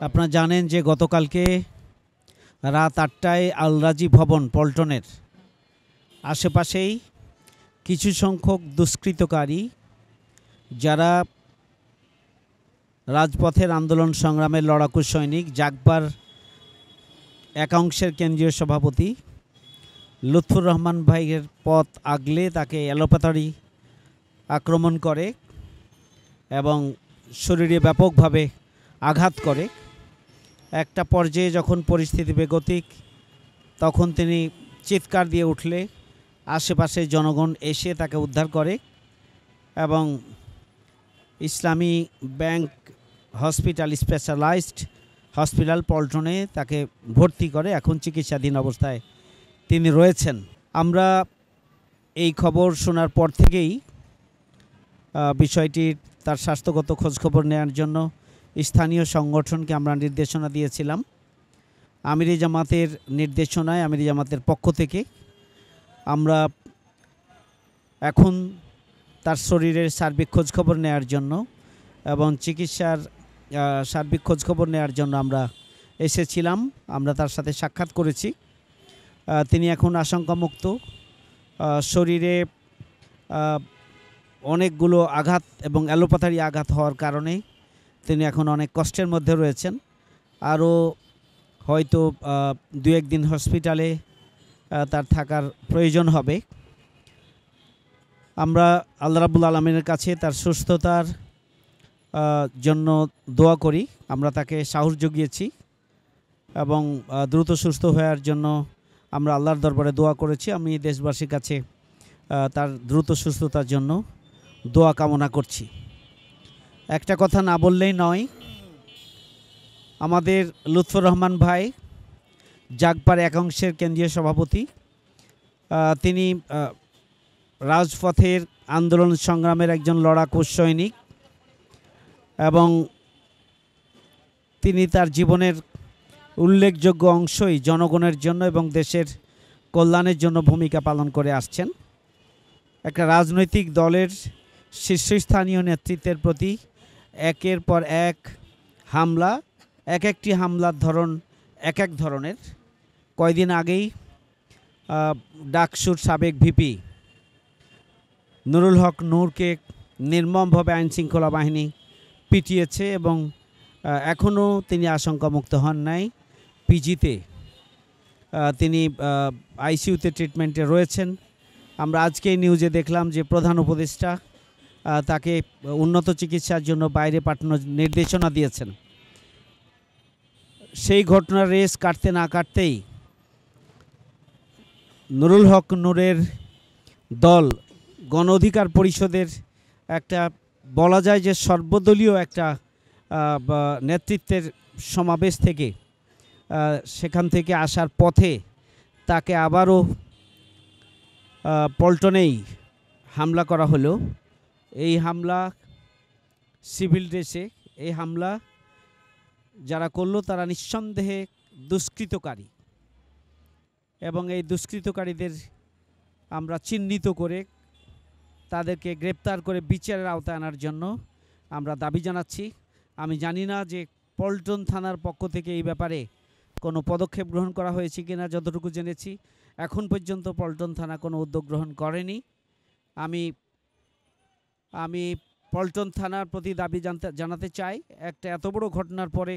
আপনারা জানেন যে গতকালকে রাত 8টায় আল রাজি ভবন পল্টনের আশেপাশেই কিছু সংখ্যক দুষ্কৃতকারী যারা রাজপথের আন্দোলন সংগ্রামের লড়াকু সৈনিক জাগবার একাংশের কেন্দ্রীয় সভাপতি লুৎফুর রহমান ভাইয়ের পথ আগলে তাকে এলোপাতাড়ি আক্রমণ করে এবং শরীরে ব্যাপকভাবে আঘাত করে। একটা পর্যায়ে যখন পরিস্থিতি বেগতিক তখন তিনি চিৎকার দিয়ে উঠলে আশেপাশে জনগণ এসে তাকে উদ্ধার করে এবং ইসলামী ব্যাংক হসপিটাল স্পেশালাইজড হসপিটাল পল্টনে তাকে ভর্তি করে। এখন চিকিৎসাধীন অবস্থায় তিনি রয়েছেন। আমরা এই খবর শোনার পর থেকেই বিষয়টির তার স্বাস্থ্যগত খোঁজখবর নেওয়ার জন্য স্থানীয় সংগঠনকে আমরা নির্দেশনা দিয়েছিলাম। আমিরি জামাতের নির্দেশনায় আমিরি জামাতের পক্ষ থেকে আমরা এখন তার শরীরের সার্বিক খোঁজখবর নেওয়ার জন্য এবং চিকিৎসার সার্বিক খোঁজখবর নেওয়ার জন্য আমরা এসেছিলাম। আমরা তার সাথে সাক্ষাৎ করেছি। তিনি এখন আশঙ্কামুক্ত। শরীরে অনেকগুলো আঘাত এবং এলোপাতাড়ি আঘাত হওয়ার কারণে তিনি এখন অনেক কষ্টের মধ্যে রয়েছেন। আরও হয়তো 2-1 দিন হসপিটালে তার থাকার প্রয়োজন হবে। আমরা আল্লাহ রাব্বুল আলামিনের কাছে তার সুস্থতার জন্য দোয়া করি। আমরা তাকে সাহস জুগিয়েছি এবং দ্রুত সুস্থ হওয়ার জন্য আমরা আল্লাহর দরবারে দোয়া করেছি। আমি দেশবাসীর কাছে তার দ্রুত সুস্থতার জন্য দোয়া কামনা করছি। একটা কথা না বললেই নয়, আমাদের লুৎফুর রহমান ভাই জাগবার একাংশের কেন্দ্রীয় সভাপতি। তিনি রাজপথের আন্দোলন সংগ্রামের একজন লড়াকু সৈনিক এবং তিনি তার জীবনের উল্লেখযোগ্য অংশই জনগণের জন্য এবং দেশের কল্যাণের জন্য ভূমিকা পালন করে আসছেন। একটা রাজনৈতিক দলের শীর্ষস্থানীয় নেতৃত্বের প্রতি একের পর এক হামলা, একটি হামলার ধরন এক ধরনের। কয়দিন আগেই ডাকসুর সাবেক ভিপি নুরুল হক নূরকে নির্মমভাবে আইনশৃঙ্খলা বাহিনী পিটিয়েছে এবং এখনও তিনি আশঙ্কামুক্ত হন নাই। পিজিতে তিনি আইসিইউতে ট্রিটমেন্টে রয়েছেন। আমরা আজকে নিউজে দেখলাম যে প্রধান উপদেষ্টা তাকে উন্নত চিকিৎসার জন্য বাইরে পাঠানোর নির্দেশনা দিয়েছেন। সেই ঘটনার রেস কাটতে না কাটতেই নুরুল হক নূরের দল গণ অধিকার পরিষদের একটা বলা যায় যে সর্বদলীয় একটা নেতৃত্বের সমাবেশ থেকে সেখান থেকে আসার পথে তাকে আবারও পল্টনেই হামলা করা হলো। এই হামলা সিভিল ড্রেসে, এই হামলা যারা করলো তারা নিঃসন্দেহে দুষ্কৃতকারী এবং এই দুষ্কৃতকারীদের আমরা চিহ্নিত করে তাদেরকে গ্রেপ্তার করে বিচারের আওতায় আনার জন্য আমরা দাবি জানাচ্ছি। আমি জানি না যে পল্টন থানার পক্ষ থেকে এই ব্যাপারে কোনো পদক্ষেপ গ্রহণ করা হয়েছে কিনা। যতটুকু জেনেছি এখন পর্যন্ত পল্টন থানা কোনো উদ্যোগ গ্রহণ করেনি। আমি পল্টন থানার প্রতি দাবি জানাতে চাই, একটা এত বড় ঘটনার পরে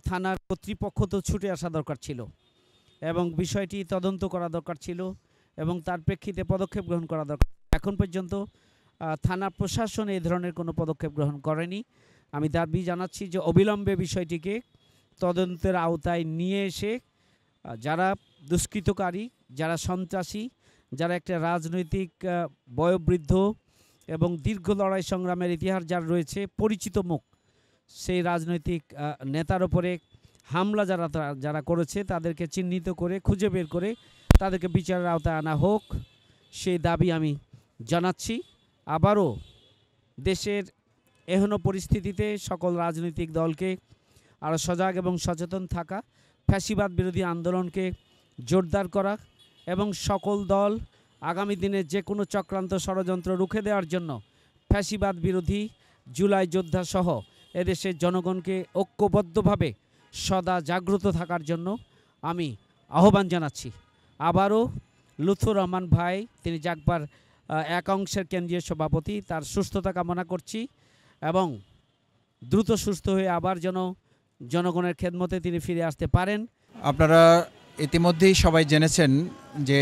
থানার কর্তৃপক্ষ তো ছুটে আসা দরকার ছিল এবং বিষয়টি তদন্ত করা দরকার ছিল এবং তার প্রেক্ষিতে পদক্ষেপ গ্রহণ করা দরকার। এখন পর্যন্ত থানা প্রশাসন এই ধরনের কোনো পদক্ষেপ গ্রহণ করেনি। আমি দাবি জানাচ্ছি যে অবিলম্বে বিষয়টিকে তদন্তের আওতায় নিয়ে এসে যারা দুষ্কৃতকারী, যারা সন্ত্রাসী, যারা একটা রাজনৈতিক বয়োবৃদ্ধ এবং দীর্ঘ লড়াই সংগ্রামের ইতিহাস যার রয়েছে, পরিচিত মুখ, সেই রাজনৈতিক নেতার ওপরে হামলা যারা করেছে তাদেরকে চিহ্নিত করে খুঁজে বের করে তাদেরকে বিচারের আওতায় আনা হোক, সেই দাবি আমি জানাচ্ছি। আবারও দেশের এহেন পরিস্থিতিতে সকল রাজনৈতিক দলকে আরও সজাগ এবং সচেতন থাকা, ফ্যাসিবাদ বিরোধী আন্দোলনকে জোরদার করা এবং সকল দল আগামী দিনে যে কোনো চক্রান্ত ষড়যন্ত্র রুখে দেওয়ার জন্য ফ্যাসিবাদ বিরোধী জুলাই যোদ্ধা সহ এদেশের জনগণকে ঐক্যবদ্ধভাবে সদা জাগ্রত থাকার জন্য আমি আহ্বান জানাচ্ছি। আবারও লুৎফর রহমান ভাই, তিনি জাগবার এক অংশের কেন্দ্রীয় সভাপতি, তার সুস্থতা কামনা করছি এবং দ্রুত সুস্থ হয়ে আবার যেন জনগণের খেদমতে তিনি ফিরে আসতে পারেন। আপনারা ইতিমধ্যেই সবাই জেনেছেন যে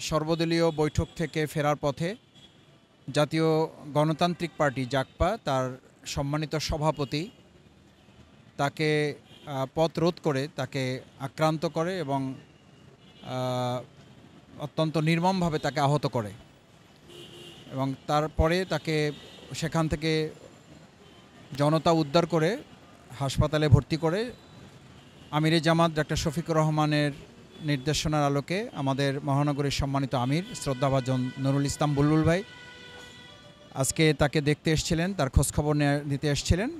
সর্বদলীয় বৈঠক থেকে ফেরার পথে জাতীয় গণতান্ত্রিক পার্টি জাগপা তার সম্মানিত সভাপতি তাকে পথ রোধ করে তাকে আক্রান্ত করে এবং অত্যন্ত নির্মমভাবে তাকে আহত করে এবং তারপরে তাকে সেখান থেকে জনতা উদ্ধার করে হাসপাতালে ভর্তি করে আমিরে জামাত ডক্টর শফিকুর রহমানের নির্দেশনার আলোকে আমাদের মহানগরীর সম্মানিত আমির শ্রদ্ধাভাজন নুরুল ইসলাম বুলবুল ভাই আজকে তাকে দেখতে এসেছিলেন, তার খোঁজখবর নিতে এসেছিলেন।